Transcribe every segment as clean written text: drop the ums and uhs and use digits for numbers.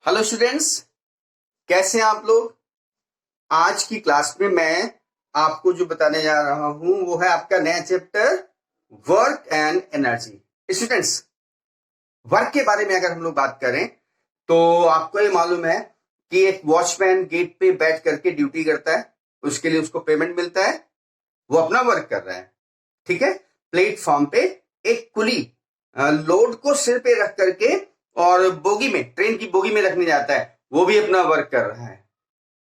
Hello students, कैसे हैं आप लोग। आज की क्लास में मैं आपको जो बताने जा रहा हूं वो है आपका नया chapter work and energy. Students, work के बारे में अगर हम लोग बात करें तो आपको ये मालूम है कि एक वॉचमैन गेट पे बैठ करके ड्यूटी करता है, उसके लिए उसको पेमेंट मिलता है, वो अपना वर्क कर रहा है। ठीक है। प्लेटफॉर्म पे एक कुली लोड को सिर पे रख करके और बोगी में, ट्रेन की बोगी में रखने जाता है, वो भी अपना वर्क कर रहा है।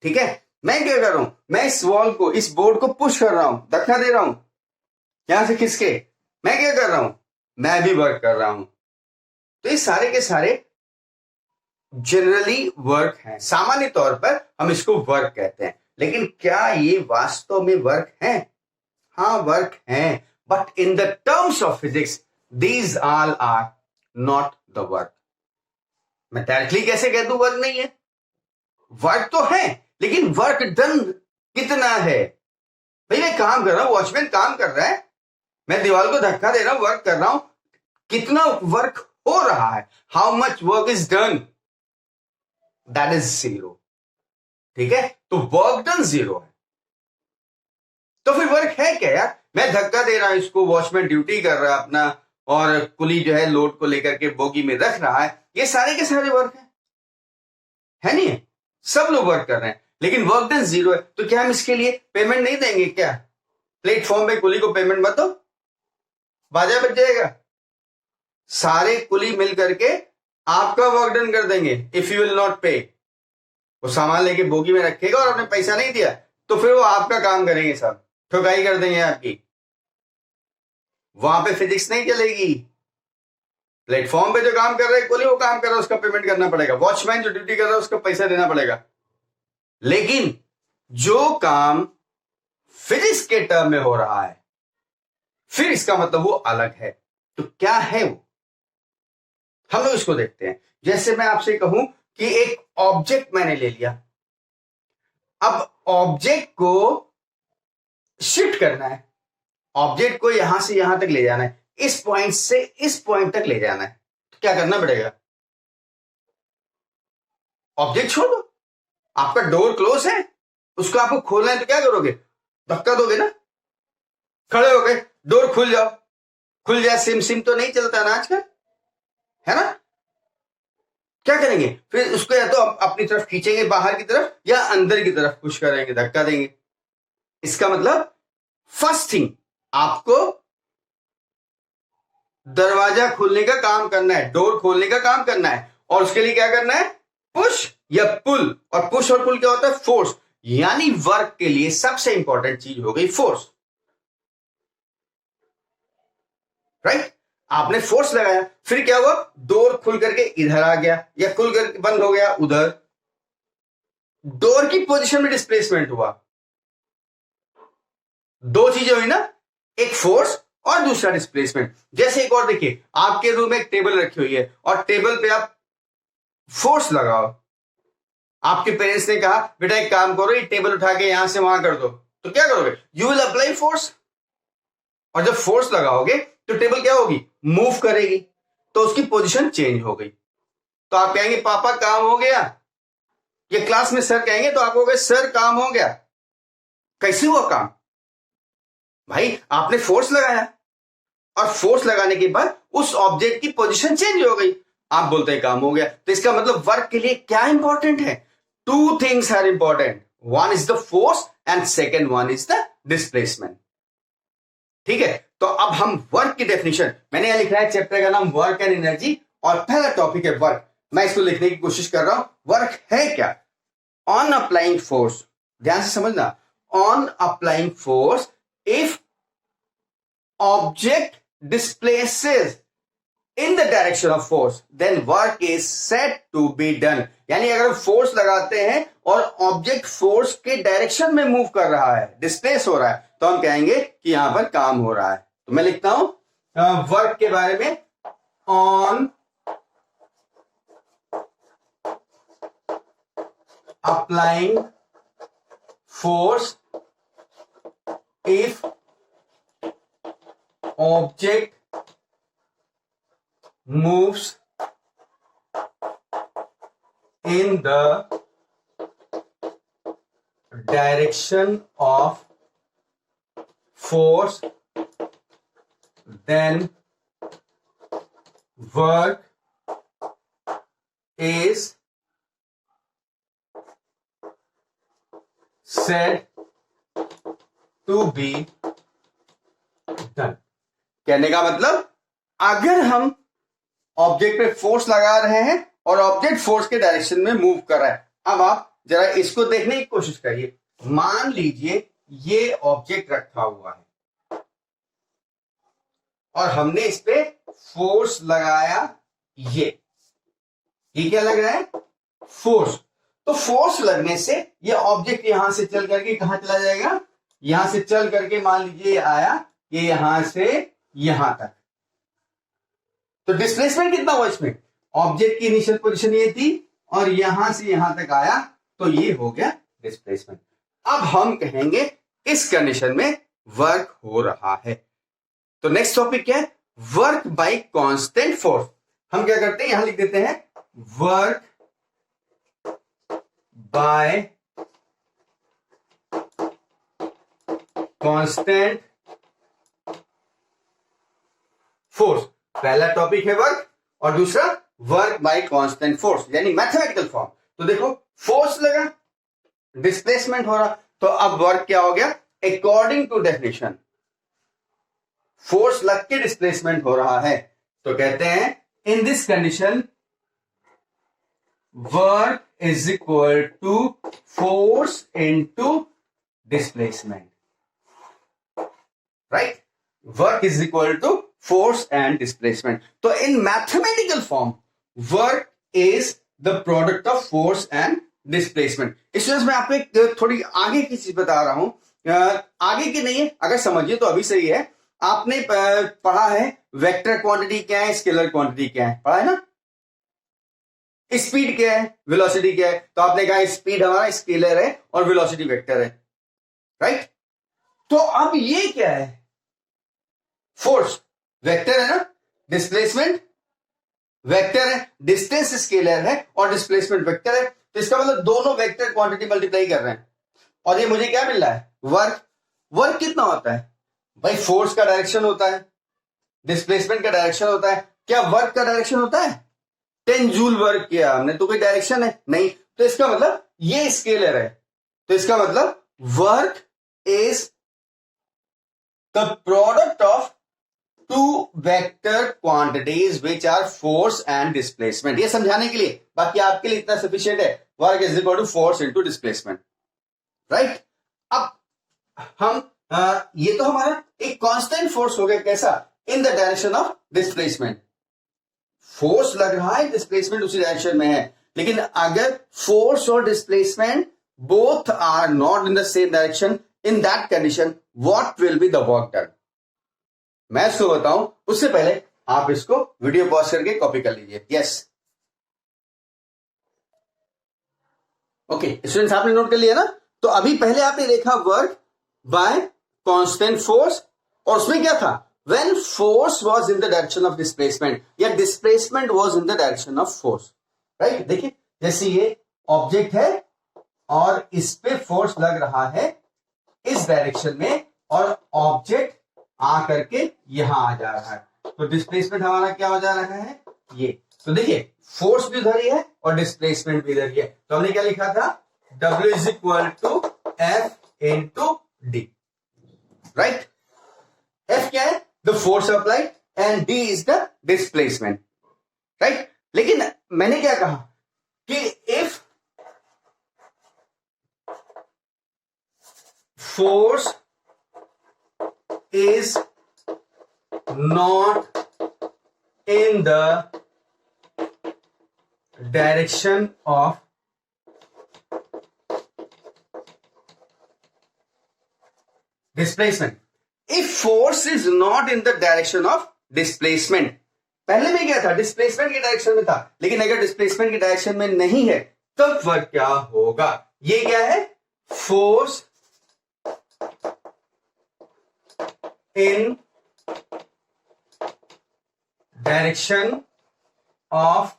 ठीक है। मैं क्या कर रहा हूं, मैं इस वॉल को, इस बोर्ड को पुश कर रहा हूं, धक्का दे रहा हूं यहां से खिसके। मैं क्या कर रहा हूं, मैं भी वर्क कर रहा हूं। तो ये सारे के सारे जनरली वर्क हैं, सामान्य तौर पर हम इसको वर्क कहते हैं। लेकिन क्या ये वास्तव में वर्क है? हाँ, वर्क है, but in the terms of physics these all are not the work. मैं डायरेक्टली कैसे कह दूं वर्क नहीं है? वर्क तो है, लेकिन वर्क डन कितना है? भाई मैं काम कर रहा हूं, वॉचमैन काम कर रहा है, मैं दीवार को धक्का दे रहा हूं, वर्क कर रहा हूं, कितना वर्क हो रहा है? How much work is done? That is zero. ठीक है। तो वर्क डन जीरो है, तो फिर वर्क है क्या यार? मैं धक्का दे रहा हूं इसको, वॉचमैन ड्यूटी कर रहा है अपना, और कुली जो है लोड को लेकर के बोगी में रख रहा है, ये सारे के सारे वर्क है नहीं है? सब लोग वर्क कर रहे हैं, लेकिन वर्क डन जीरो है। तो क्या हम इसके लिए पेमेंट नहीं देंगे क्या? प्लेटफॉर्म पे कुली को पेमेंट मत दो, बाजा बच जाएगा। सारे कुली मिल करके आपका वर्क डन कर देंगे इफ यू विल नॉट पे। वो सामान लेके बोगी में रखेगा और आपने पैसा नहीं दिया तो फिर वो आपका काम करेंगे, सब ठुकाई कर देंगे आपकी। वहां पे फिजिक्स नहीं चलेगी। प्लेटफॉर्म पे जो काम कर रहे हैं कुली, वो काम कर रहा है, उसका पेमेंट करना पड़ेगा। वॉचमैन जो ड्यूटी कर रहा है उसका पैसा देना पड़ेगा। लेकिन जो काम फिजिक्स के टर्म में हो रहा है, फिर इसका मतलब वो अलग है। तो क्या है वो? हम लोग इसको देखते हैं। जैसे मैं आपसे कहूं कि एक ऑब्जेक्ट मैंने ले लिया, अब ऑब्जेक्ट को शिफ्ट करना है, ऑब्जेक्ट को यहां से यहां तक ले जाना है, इस पॉइंट से इस पॉइंट तक ले जाना है, तो क्या करना पड़ेगा? ऑब्जेक्ट छोड़ दो, आपका डोर क्लोज है, उसको आपको खोलना है तो क्या करोगे? धक्का दोगे ना, खड़े हो गए, डोर खुल जाओ, खुल जाए। सिम सिम तो नहीं चलता ना आजकल, है ना? क्या करेंगे फिर? उसको या तो अपनी तरफ खींचेंगे बाहर की तरफ, या अंदर की तरफ पुश करेंगे, धक्का देंगे। इसका मतलब फर्स्ट थिंग, आपको दरवाजा खोलने का काम करना है, डोर खोलने का काम करना है, और उसके लिए क्या करना है? पुश या पुल। और पुश और पुल क्या होता है? फोर्स। यानी वर्क के लिए सबसे इंपॉर्टेंट चीज हो गई फोर्स, राइट? आपने फोर्स लगाया, फिर क्या हुआ? डोर खुल करके इधर आ गया, या खुल करके बंद हो गया उधर। डोर की पोजीशन में डिस्प्लेसमेंट हुआ। दो चीजें हुई ना, एक फोर्स और दूसरा डिस्प्लेसमेंट। जैसे एक और देखिए, आपके रूम में एक टेबल रखी हुई है और टेबल पे आप फोर्स लगाओ। आपके पेरेंट्स ने कहा बेटा एक काम करो, ये टेबल उठा के यहां से वहां कर दो, तो क्या करोगे? You will apply force. और जब फोर्स लगाओगे तो टेबल क्या होगी? मूव करेगी, तो उसकी पोजीशन चेंज हो गई। तो आप कहेंगे पापा काम हो गया, ये क्लास में सर कहेंगे तो आप कहोगे सर काम हो गया। कैसे हुआ काम? भाई आपने फोर्स लगाया, और फोर्स लगाने के बाद उस ऑब्जेक्ट की पोजीशन चेंज हो गई, आप बोलते हैं काम हो गया। तो इसका मतलब वर्क के लिए क्या इंपॉर्टेंट है? Two things are important, one is the force and second one is the displacement. ठीक है। तो अब हम वर्क की डेफिनेशन, मैंने यहां लिखा है चैप्टर का नाम वर्क एंड एनर्जी, और पहला टॉपिक है वर्क। मैं इसको लिखने की कोशिश कर रहा हूं। वर्क है क्या? ऑन अप्लाइंग फोर्स, ध्यान से समझना, on applying force if object displaces in the direction of force then work is said to be done। यानी अगर फोर्स लगाते हैं और ऑब्जेक्ट फोर्स के डायरेक्शन में मूव कर रहा है, डिस्प्लेस हो रहा है, तो हम कहेंगे कि यहां पर काम हो रहा है। तो मैं लिखता हूं वर्क के बारे में, on applying force if object moves in the direction of force, then work is said to be done। कहने का मतलब अगर हम ऑब्जेक्ट पे फोर्स लगा रहे हैं और ऑब्जेक्ट फोर्स के डायरेक्शन में मूव कर रहा है, अब आप जरा इसको देखने की कोशिश करिए। मान लीजिए ये ऑब्जेक्ट रखा हुआ है और हमने इस पे फोर्स लगाया, ये क्या लग रहा है? फोर्स। तो फोर्स लगने से ये ऑब्जेक्ट यहां से चल करके कहां चला जाएगा? यहां से चल करके मान लीजिए आया कि यहां से यहां तक। तो डिस्प्लेसमेंट कितना हुआ इसमें? ऑब्जेक्ट की इनिशियल पोजीशन ये थी और यहां से यहां तक आया, तो ये हो गया डिस्प्लेसमेंट। अब हम कहेंगे इस कंडीशन में वर्क हो रहा है। तो नेक्स्ट टॉपिक क्या है? Work by constant force. हम क्या करते हैं, यहां लिख देते हैं वर्क बाय कांस्टेंट फोर्स। पहला टॉपिक है वर्क और दूसरा वर्क बाय कांस्टेंट फोर्स, यानी मैथमेटिकल फॉर्म। तो देखो फोर्स लगा, डिस्प्लेसमेंट हो रहा, तो अब वर्क क्या हो गया? अकॉर्डिंग टू डेफिनेशन फोर्स लग के डिस्प्लेसमेंट हो रहा है, तो कहते हैं in this condition work is equal to force into displacement, right? Work is equal to force and displacement. तो in mathematical form work is the product of force and displacement. Students मैं आपको एक थोड़ी आगे की चीज बता रहा हूं, आगे की नहीं है, अगर समझिए तो अभी सही है। आपने पढ़ा है वेक्टर क्वांटिटी क्या है, स्केलर क्वांटिटी क्या है, पढ़ा है ना? स्पीड क्या है, वेलोसिटी क्या है? तो आपने कहा स्पीड हमारा स्केलर है और वेलोसिटी वेक्टर है, राइट? तो अब ये क्या है? फोर्स वेक्टर है ना, डिस्प्लेसमेंट वेक्टर है, डिस्टेंस स्केलर है और डिस्प्लेसमेंट वेक्टर है। तो इसका मतलब दोनों वेक्टर क्वांटिटी मल्टीप्लाई कर रहे हैं और ये मुझे क्या मिल रहा है? वर्क। वर्क कितना होता है भाई? फोर्स का डायरेक्शन होता है, डिस्प्लेसमेंट का डायरेक्शन होता है। क्या वर्क का डायरेक्शन होता है? 10 जूल वर्क किया हमने, तो कोई डायरेक्शन है नहीं। तो इसका मतलब ये स्केलर है, तो इसका मतलब work is the product of two vector quantities which are force and displacement. ये समझाने के लिए, बाकी आपके लिए इतना सफिशिएंट है। Work is equal to force into displacement, right? अब हम ये तो हमारा एक कांस्टेंट फोर्स हो गया, कैसा? इन the direction of displacement. Force लग रहा है, डिस्प्लेसमेंट उसी डायरेक्शन में है। लेकिन अगर फोर्स और displacement both are not in the same direction, in that condition what will be the work done? मैं इसको बताऊं उससे पहले आप इसको वीडियो पॉज करके कॉपी कर लीजिए। यस, ओके स्टूडेंट्स, आपने नोट कर लिया ना? तो अभी पहले आपने देखा वर्क बाय कांस्टेंट फोर्स, और उसमें क्या था? When force was in the direction of displacement या displacement was in the direction of force, right? देखिए जैसे ये ऑब्जेक्ट है और इस पे फोर्स लग रहा है इस डायरेक्शन में और ऑब्जेक्ट आ करके यहां आ जा रहा है, तो डिस्प्लेसमेंट हमारा क्या हो जा रहा है? ये। तो देखिए फोर्स भी उधर ही है और डिस्प्लेसमेंट भी इधर ही है, तो हमने क्या लिखा था? W is equal to F into D, right? F क्या है? The force applied and D is the displacement, right? लेकिन मैंने क्या कहा कि if force is not in the direction of displacement. If force is not in the direction of displacement, पहले में क्या था? डिस्प्लेसमेंट के डायरेक्शन में था, लेकिन अगर डिस्प्लेसमेंट के डायरेक्शन में नहीं है तब वर्क क्या होगा? ये क्या है? Force in direction of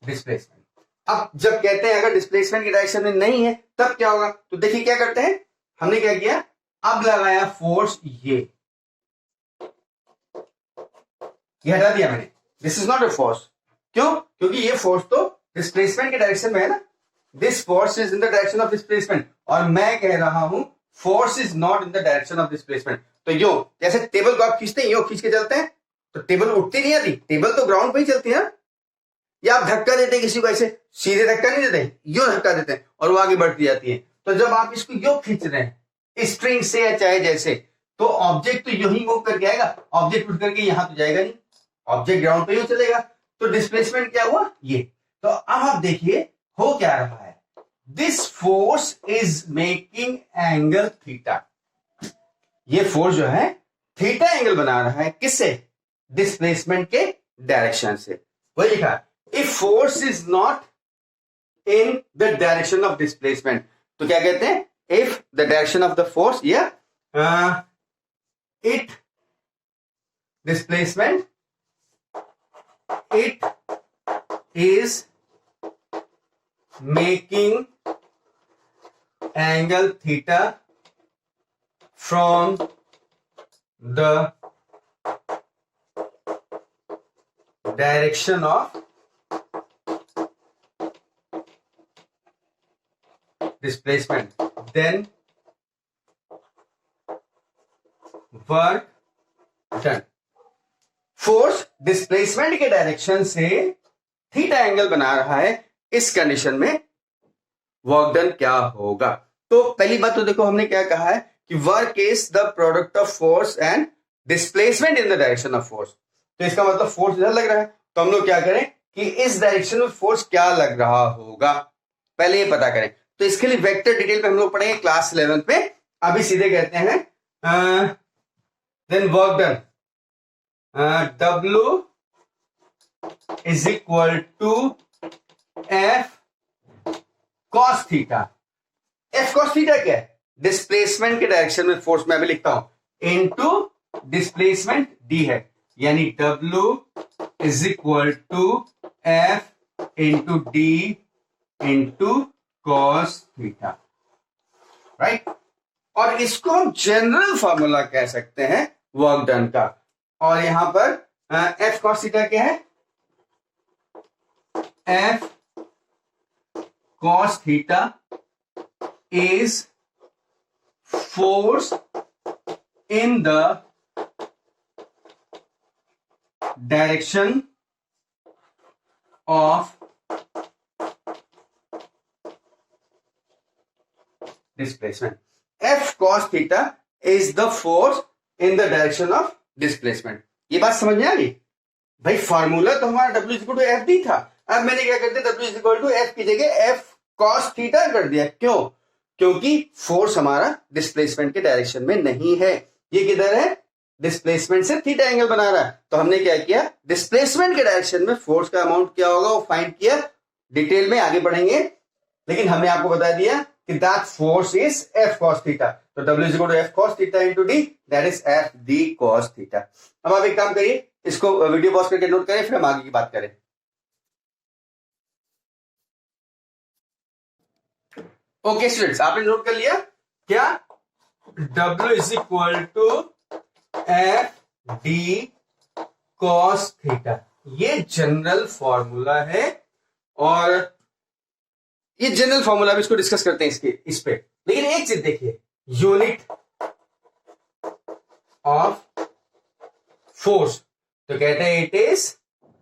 displacement. अब जब कहते हैं अगर डिस्प्लेसमेंट की डायरेक्शन में नहीं है तब क्या होगा, तो देखिए क्या करते हैं, हमने क्या किया, अब लगाया फोर्स, ये हटा दिया मैंने, this is not a force. क्यों, क्योंकि ये फोर्स तो डिस्प्लेसमेंट के डायरेक्शन में है ना, this force is in the direction of displacement, और मैं कह रहा हूं force is not in the direction of displacement. तो यो जैसे टेबल को आप खींचते हैं, यो खींच के चलते हैं तो टेबल उठती नहीं आती, टेबल तो ग्राउंड पे ही चलती है। या आप धक्का देते हैं किसी को, ऐसे सीधे धक्का नहीं देते, यो धक्का देते हैं और वो आगे बढ़ती जाती है। तो जब आप इसको यो खींच रहे हैं स्ट्रिंग से या चाहे जैसे, तो ऑब्जेक्ट तो यू ही मूव करके आएगा, ऑब्जेक्ट उठ करके यहां तो जाएगा नहीं, ऑब्जेक्ट ग्राउंड पे ही चलेगा। तो डिस्प्लेसमेंट क्या हुआ, ये। तो अब आप देखिए हो क्या रहा है, this force is making angle theta. ये फोर्स जो है थीटा एंगल बना रहा है, किससे, डिस्प्लेसमेंट के डायरेक्शन से। वही लिखा, if force is not in the direction of displacement, तो क्या कहते हैं, if the direction of the force या it displacement, it is making angle theta from the direction of displacement, then work done। Force displacement के direction से theta angle बना रहा है, इस कंडीशन में वर्क डन क्या होगा। तो पहली बात तो देखो हमने क्या कहा है कि work is the product of force and displacement in the direction of force. तो इसका मतलब फोर्स इधर लग रहा है, तो हम लोग क्या करें कि इस डायरेक्शन में फोर्स क्या लग रहा होगा, पहले ये पता करें। तो इसके लिए वेक्टर डिटेल पे हम लोग पढ़ेंगे क्लास 11 पे। अभी सीधे कहते हैं then work done, W is equal to F cos theta. F cos theta क्या है, डिस्प्लेसमेंट के डायरेक्शन में फोर्स, मैं भी लिखता हूं इनटू डिस्प्लेसमेंट D है, यानी W is equal to F into D into cos theta, right. और इसको हम जनरल फॉर्मूला कह सकते हैं वर्क डन का। और यहां पर एफ कॉस थीटा क्या है, F cos theta is force in the direction of displacement. F cos theta is the force in the direction of displacement. ये बात समझ में आ गई भाई। फार्मूला तो हमारा W equal to F D था, अब मैंने क्या कर दिया, W इक्वल टू एफ की जगह एफ कॉस थीटा कर दिया। क्यों, क्योंकि फोर्स हमारा डिस्प्लेसमेंट के डायरेक्शन में नहीं है, ये किधर है, डिस्प्लेसमेंट से थीटा एंगल बना रहा है। तो हमने क्या किया, डिस्प्लेसमेंट के डायरेक्शन में फोर्स का अमाउंट क्या होगा वो फाइंड किया। डिटेल में आगे बढ़ेंगे, लेकिन हमने आपको बता दिया कि that force is F cos theta. तो W is equal to F cos theta into D, that is F D cos theta. अब आप एक काम करिए, इसको वीडियो पॉज करके नोट करें, फिर हम आगे की बात करें। ओके स्टूडेंट्स, आपने नोट कर लिया क्या, W is equal to F D cos theta, ये जनरल फॉर्मूला है। और ये जनरल फॉर्मूला भी इसको डिस्कस करते हैं इस पे। लेकिन एक चीज देखिए, यूनिट ऑफ फोर्स, तो कहते हैं it is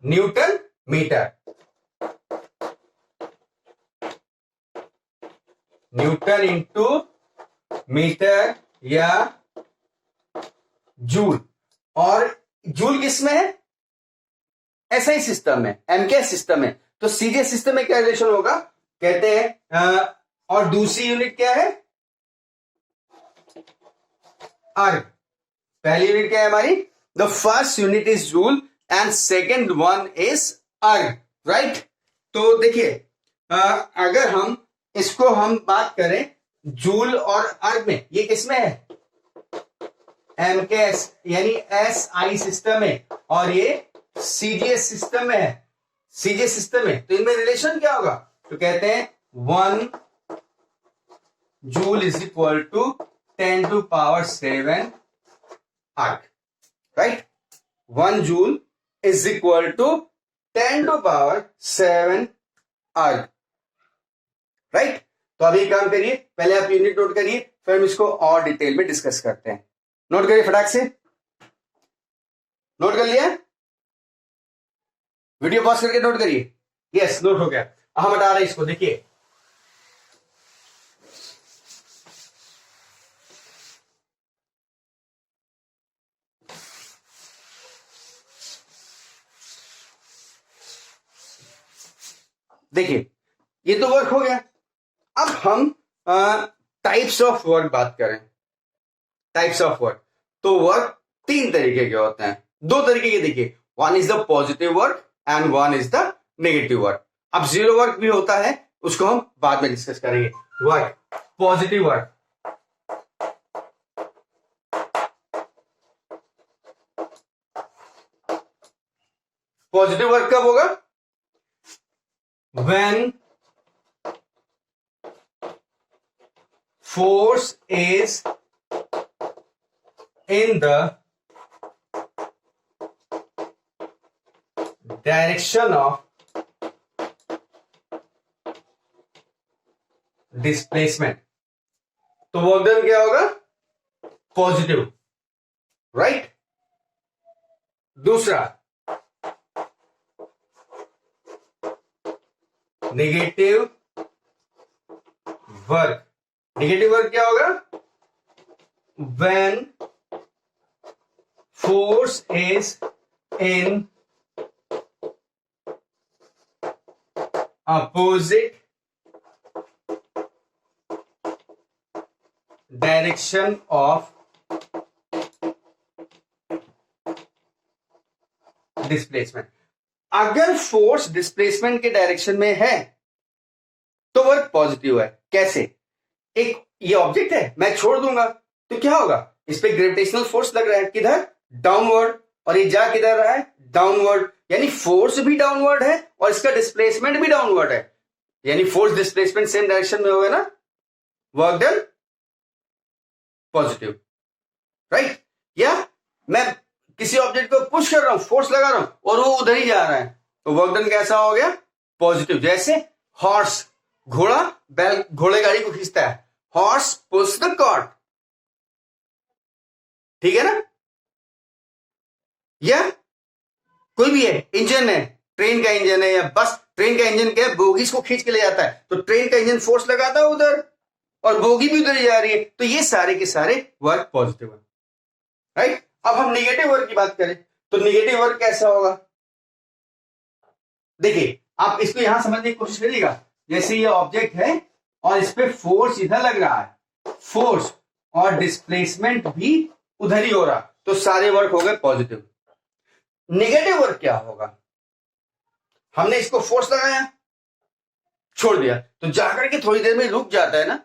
newton metre. Newton into metre या जूल। और जूल किस में है, एसआई सिस्टम में, एमके सिस्टम में। तो सीजीएस सिस्टम में क्या रिलेशन होगा, कहते हैं और दूसरी यूनिट क्या है, अर्ग। पहली यूनिट क्या है हमारी, the first unit is joule and second one is अर्ग, राइट। तो देखिए अगर हम इसको हम बात करें जूल और अर्ग में, ये किसमें है, एमकेएस यानी एसआई सिस्टम में, और ये सीजीएस सिस्टम में है, सीजे सिस्टम है, तो इनमें रिलेशन क्या होगा? तो कहते हैं 1 joule is equal to 10⁷ erg, right? 1 joule is equal to 10⁷ erg, right? तो अभी काम करिए, पहले आप यूनिट नोट करिए, फिर हम इसको और डिटेल में डिस्कस करते हैं। नोट करिए फटाक से, नोट कर लिया? वीडियो पॉज करके नोट करिए। यस, नोट हो गया। हम हटा रहे हैं इसको, देखिए देखिए ये तो वर्क हो गया। अब हम टाइप्स ऑफ वर्क बात करें। टाइप्स ऑफ वर्क, तो वर्क 3 तरीके के होते हैं, 2 तरीके के देखिए, one is the positive work and one is the negative work. अब जीरो वर्क भी होता है, उसको हम बाद में डिस्कस करेंगे। Work, positive work, positive work कब होगा? when force is in the direction of displacement, तो वर्क डन क्या होगा? Positive, right? दूसरा नेगेटिव वर्क। नेगेटिव वर्क क्या होगा? when force is in opposite direction of displacement. अगर फोर्स डिस्प्लेसमेंट के डायरेक्शन में है तो वर्क पॉजिटिव है। कैसे? एक ये ऑब्जेक्ट है, मैं छोड़ दूंगा तो क्या होगा? इस पे ग्रेविटेशनल फोर्स लग रहा है, किधर? डाउनवर्ड, और ये जा किधर रहा है? डाउनवर्ड, यानी फोर्स भी डाउनवर्ड है और इसका डिस्प्लेसमेंट भी डाउनवर्ड है, यानी फोर्स डिस्प्लेसमेंट सेम डायरेक्शन में होगा ना, वर्क डन पॉजिटिव, राइट? या मैं किसी ऑब्जेक्ट को पुश कर रहा हूं, फोर्स लगा रहा हूं और वो उधर ही जा रहा है, तो वर्क डन कैसा हो गया? पॉजिटिव। जैसे हॉर्स, घोड़ा, बैल घोड़े गाड़ी को खींचता है, हॉर्स पुल्स द कार्ट, ठीक है ना? या कोई भी है, इंजन है, ट्रेन का इंजन है या बस, ट्रेन का इंजन क्या है? बोगीज को खींच के ले जाता है, तो ट्रेन का इंजन फोर्स लगाता है उधर और बोगी भी उधर जा रही है, तो ये सारे के सारे वर्क पॉजिटिव है, राइट? अब हम नेगेटिव वर्क की बात करें तो नेगेटिव वर्क कैसा होगा? देखिए आप इसको यहां समझने की कोशिश करिएगा। जैसे ये ऑब्जेक्ट है और इस पे फोर्स इधर लग रहा है, फोर्स और डिस्प्लेसमेंट भी उधर ही हो रहा, तो सारे वर्क हो गए पॉजिटिव। नेगेटिव वर्क क्या होगा? हमने इसको फोर्स लगाया, छोड़ दिया, तो जाकर के थोड़ी देर में रुक जाता है ना,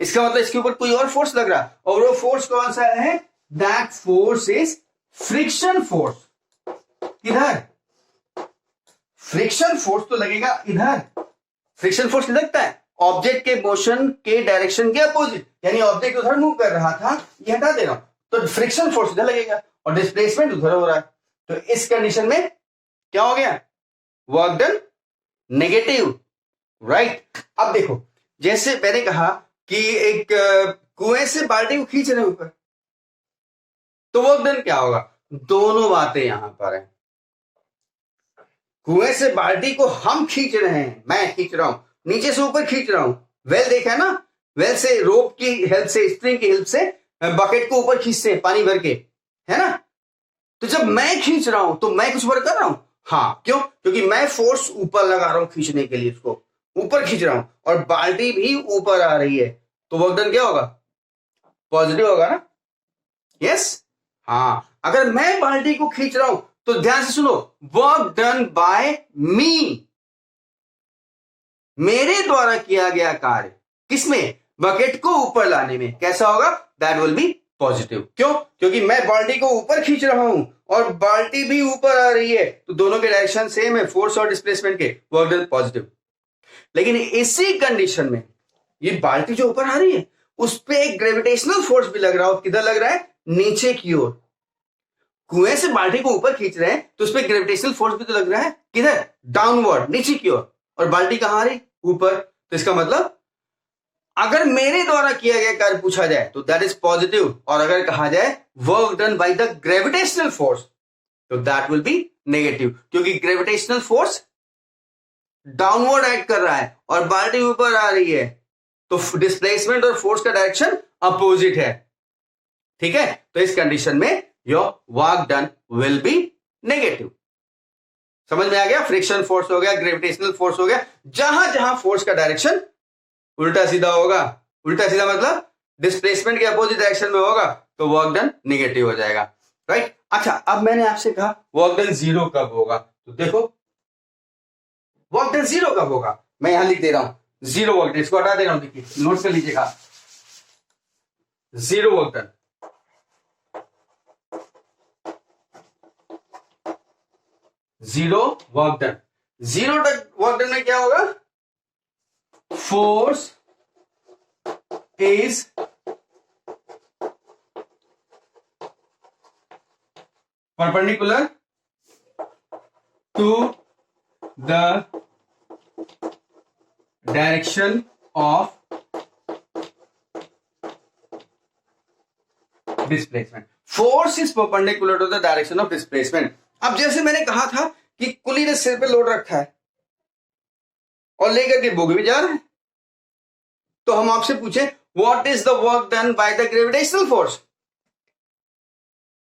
इसका मतलब इसके ऊपर कोई और फोर्स लग रहा, और वो फोर्स कौन सा है? That force is friction force. किधर? फ्रिक्शन फोर्स तो लगेगा इधर। फ्रिक्शन फोर्स लगता है ऑब्जेक्ट के मोशन के डायरेक्शन के अपोजिट, यानी ऑब्जेक्ट उधर मूव कर रहा था, ये हटा दे रहा हूं, तो फ्रिक्शन फोर्स इधर लगेगा और डिस्प्लेसमेंट उधर हो रहा है, तो इस कंडीशन में क्या हो गया? Work done negative, right? अब देखो, जैसे मैंने कहा कि एक कुएं से बाल्टी को खींच रहे ऊपर, तो वर्क डन क्या होगा? दोनों बातें यहां पर है। कुएं से बाल्टी को हम खींच रहे हैं, मैं खींच रहा हूं, नीचे से ऊपर खींच रहा हूं। वेल देखा है ना, वेल से रोप की हेल्प से, स्प्रिंग की हेल्प से बकेट को ऊपर खींचते हैं पानी भर के, है ना? तो जब मैं खींच रहा हूं तो मैं कुछ वर्क कर रहा हूं, हाँ, क्यों? क्योंकि मैं फोर्स ऊपर लगा रहा हूं खींचने के लिए, इसको ऊपर खींच रहा हूं और बाल्टी भी ऊपर आ रही है, तो वर्क डन क्या होगा? पॉजिटिव होगा ना? यस? हाँ, अगर मैं बाल्टी को खींच रहा हूं तो ध्यान से सुनो, वर्क डन बाय मी, मेरे द्वारा किया गया कार्य, किसमें? बकेट को ऊपर लाने में, कैसा होगा? That will be positive. क्यों? क्योंकि मैं बाल्टी को ऊपर खींच रहा हूं और बाल्टी भी ऊपर आ रही है, तो दोनों के डायरेक्शन सेम है, फोर्स और डिस्प्लेसमेंट के, वर्क डन पॉजिटिव। लेकिन इसी कंडीशन में ये बाल्टी जो ऊपर आ रही है उस पर एक ग्रेविटेशनल फोर्स भी लग रहा हो। किधर लग रहा है? नीचे की ओर। कुएं से बाल्टी को ऊपर खींच रहे हैं तो उस पर ग्रेविटेशनल फोर्स भी तो लग रहा है। किधर? डाउनवर्ड, नीचे की ओर। और बाल्टी कहां आ रही? ऊपर। तो इसका मतलब अगर मेरे द्वारा किया गया कार्य पूछा जाए तो दैट इज पॉजिटिव, और अगर कहा जाए work done by the gravitational force तो दैट विल बी नेगेटिव, क्योंकि ग्रेविटेशनल फोर्स डाउनवर्ड एक्ट कर रहा है और बाल्टी ऊपर आ रही है, तो डिस्प्लेसमेंट और फोर्स का डायरेक्शन अपोजिट है। ठीक है, तो इस कंडीशन में your work done will be negative. समझ में आ गया? फ्रिक्शन फोर्स हो गया, ग्रेविटेशनल फोर्स हो गया, जहां जहां फोर्स का डायरेक्शन उल्टा सीधा होगा, उल्टा सीधा मतलब डिस्प्लेसमेंट के अपोजिट डायरेक्शन में होगा, तो वर्क डन नेगेटिव हो जाएगा। राइट? अच्छा, अब मैंने आपसे कहा वर्क डन जीरो कब होगा, तो देखो वर्क डन जीरो कब होगा, मैं यहां लिख दे रहा हूं जीरो वर्क डन, इसको हटा दे रहा हूं, देखिए नोट कर लीजिएगा, zero work done. Zero work done, zero work done में क्या होगा? Force is perpendicular to the direction of displacement. Force is perpendicular to the direction of displacement. अब जैसे मैंने कहा था कि कुली ने सिर पे लोड रखा है और लेकर के बोगी भी जा रहा है, तो हम आपसे पूछे what is the work done by the gravitational force,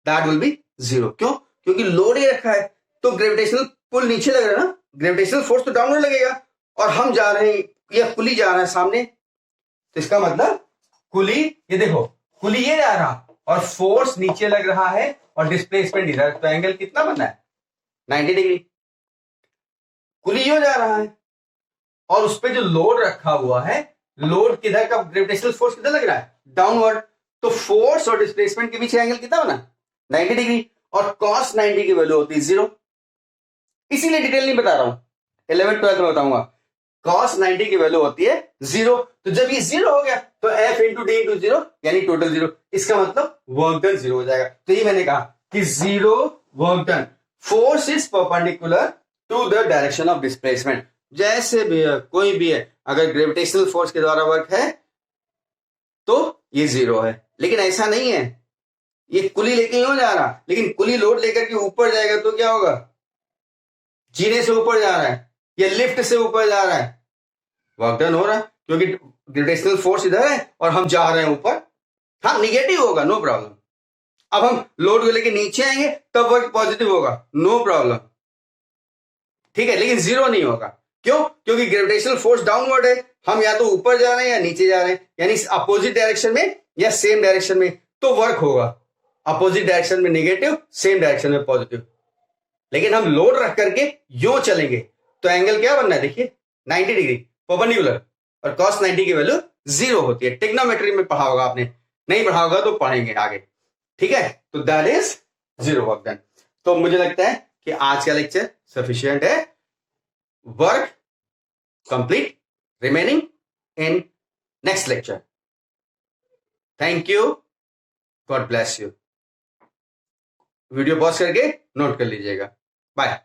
that will be zero. क्यों? क्योंकि लोड ही रखा है, तो ग्रेविटेशनल पुल नीचे लग रहा है ना, ग्रेविटेशनल फोर्स तो डाउनवर्ड लगेगा, और हम जा रहे हैं, या कुली जा रहा है सामने, तो इसका मतलब कुली, ये देखो कुली ये जा रहा और फोर्स नीचे लग रहा है और डिस्प्लेसमेंट इधर, तो एंगल कितना बनना है? 90 डिग्री। कुली यो जा रहा है और उस पर जो लोड रखा हुआ है, लोड किधर का, ग्रेविटेशनल फोर्स किधर लग रहा है? डाउनवर्ड। तो फोर्स और डिस्प्लेसमेंट के बीच एंगल कितना बना? 90 डिग्री, और cos 90 की वैल्यू होती है जीरो। इसीलिए डिटेल नहीं बता रहा हूं, 11th 12th में बताऊंगा। cos 90 की वैल्यू होती है जीरो, तो जब ये जीरो हो गया तो f into D into zero, यानी टोटल जीरो, इसका मतलब वर्क डन जीरो हो जाएगा। तो ये मैंने कहा कि zero work done, force is perpendicular to the direction of displacement. जैसे भी है, कोई भी है, अगर ग्रेविटेशनल फोर्स के द्वारा वर्क है तो ये जीरो है, लेकिन ऐसा नहीं है, ये कुली लेके ही हो जा रहा, लेकिन कुली लोड लेकर के ऊपर जाएगा तो क्या होगा? जीने से ऊपर जा रहा है या लिफ्ट से ऊपर जा रहा है, वर्क डन हो रहा है, क्योंकि ग्रेविटेशनल फोर्स इधर है और हम जा रहे हैं ऊपर। हाँ, निगेटिव होगा, नो प्रॉब्लम। अब हम लोड को लेके नीचे आएंगे तब वर्क पॉजिटिव होगा, नो प्रॉब्लम, ठीक है, लेकिन जीरो नहीं होगा। क्यों? क्योंकि ग्रेविटेशनल फोर्स डाउनवर्ड है, हम या तो ऊपर जा रहे हैं या नीचे जा रहे हैं, यानी अपोजिट डायरेक्शन में या सेम डायरेक्शन में, तो वर्क होगा अपोजिट डायरेक्शन में नेगेटिव, सेम डायरेक्शन में पॉजिटिव। लेकिन हम लोड रख करके यो चलेंगे तो एंगल क्या बनना है? देखिए 90 डिग्री परपेंडिकुलर, और cos 90 की वैल्यू जीरो होती है। टिग्नोमेट्री में पढ़ा होगा आपने, नहीं पढ़ा होगा तो पढ़ेंगे आगे, ठीक है। तो that is zero work done. तो मुझे लगता है कि आज का लेक्चर सफिशिएंट है। Work complete, remaining in next lecture. Thank you, God bless you. Video pause करके नोट कर लीजिएगा। बाय।